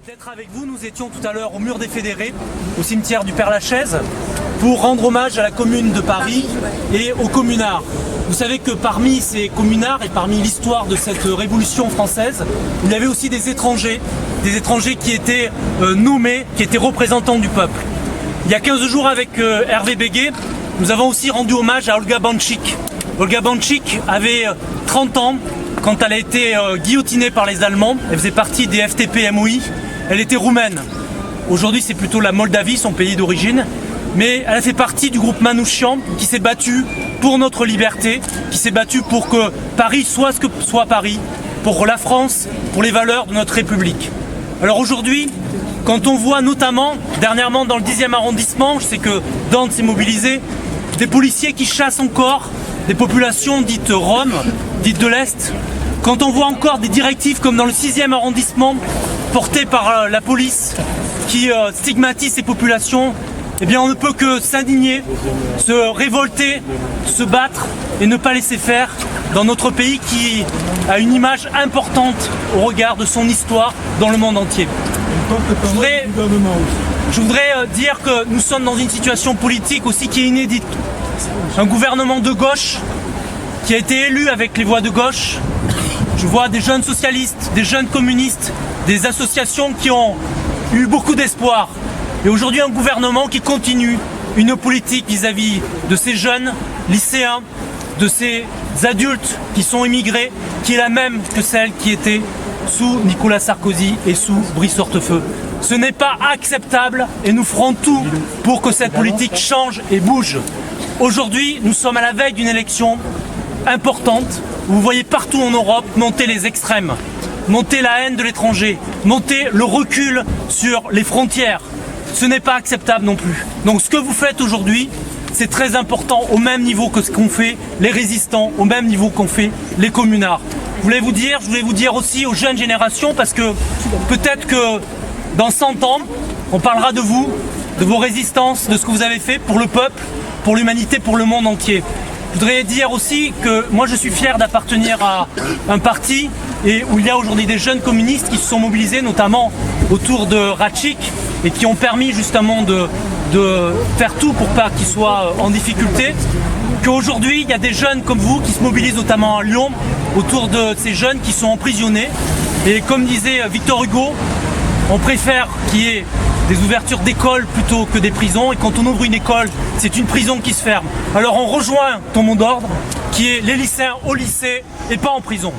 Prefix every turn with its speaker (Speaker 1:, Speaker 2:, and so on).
Speaker 1: D'être avec vous, nous étions tout à l'heure au Mur des Fédérés, au cimetière du Père-Lachaise, pour rendre hommage à la commune de Paris et aux communards. Vous savez que parmi ces communards et parmi l'histoire de cette révolution française, il y avait aussi des étrangers qui étaient nommés, qui étaient représentants du peuple. Il y a 15 jours avec Hervé Béguet, nous avons aussi rendu hommage à Olga Bancic. Olga Bancic avait 30 ans quand elle a été guillotinée par les Allemands. Elle faisait partie des FTP-MOI. Elle était roumaine. Aujourd'hui, c'est plutôt la Moldavie, son pays d'origine. Mais elle a fait partie du groupe Manouchian qui s'est battu pour notre liberté, qui s'est battu pour que Paris soit ce que soit Paris, pour la France, pour les valeurs de notre République. Alors aujourd'hui, quand on voit notamment, dernièrement dans le 10e arrondissement, je sais que Dante s'est mobilisé, des policiers qui chassent encore des populations dites roms, dites de l'Est, quand on voit encore des directives comme dans le 6e arrondissement, portées par la police, qui stigmatisent ces populations, eh bien on ne peut que s'indigner, se révolter, se battre et ne pas laisser faire dans notre pays qui a une image importante au regard de son histoire dans le monde entier. Je voudrais dire que nous sommes dans une situation politique aussi qui est inédite. Un gouvernement de gauche qui a été élu avec les voix de gauche. Je vois des jeunes socialistes, des jeunes communistes, des associations qui ont eu beaucoup d'espoir. Et aujourd'hui un gouvernement qui continue une politique vis-à-vis de ces jeunes lycéens, de ces adultes qui sont immigrés, qui est la même que celle qui était sous Nicolas Sarkozy et sous Brice Hortefeux. Ce n'est pas acceptable et nous ferons tout pour que cette politique change et bouge. Aujourd'hui, nous sommes à la veille d'une élection importante. Vous voyez partout en Europe monter les extrêmes, monter la haine de l'étranger, monter le recul sur les frontières. Ce n'est pas acceptable non plus. Donc ce que vous faites aujourd'hui, c'est très important, au même niveau que ce qu'ont fait les résistants, au même niveau qu'ont fait les communards. Je voulais vous dire aussi aux jeunes générations, parce que peut-être que dans 100 ans, on parlera de vous, de vos résistances, de ce que vous avez fait pour le peuple, pour l'humanité, pour le monde entier. Je voudrais dire aussi que moi je suis fier d'appartenir à un parti et où il y a aujourd'hui des jeunes communistes qui se sont mobilisés, notamment autour de Ratchik, et qui ont permis justement de faire tout pour pas qu'ils soient en difficulté. Qu'aujourd'hui il y a des jeunes comme vous qui se mobilisent notamment à Lyon autour de ces jeunes qui sont emprisonnés. Et comme disait Victor Hugo, on préfère qu'il y ait des ouvertures d'écoles plutôt que des prisons, et quand on ouvre une école, c'est une prison qui se ferme. Alors on rejoint ton mot d'ordre, qui est les lycéens au lycée et pas en prison.